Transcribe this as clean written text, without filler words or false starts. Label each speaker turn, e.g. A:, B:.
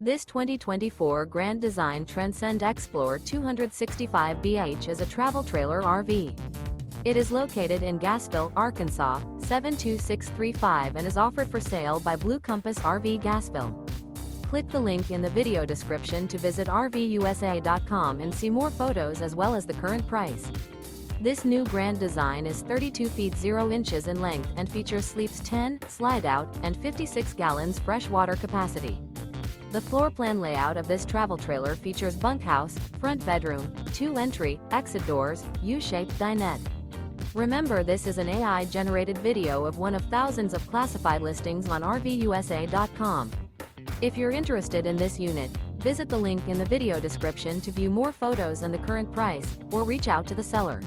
A: This 2024 Grand Design Transcend Xplor 265BH is a travel trailer RV. It is located in Gassville, Arkansas, 72635 and is offered for sale by Blue Compass RV Gassville. Click the link in the video description to visit RVUSA.com and see more photos as well as the current price. This new Grand Design is 32 feet 0 inches in length and features sleeps 10, slide-out, and 56 gallons fresh water capacity. The floor plan layout of this travel trailer features bunkhouse, front bedroom, 2 entry, exit doors, U-shaped dinette. Remember, this is an AI-generated video of one of thousands of classified listings on RVUSA.com. If you're interested in this unit, visit the link in the video description to view more photos and the current price, or reach out to the seller.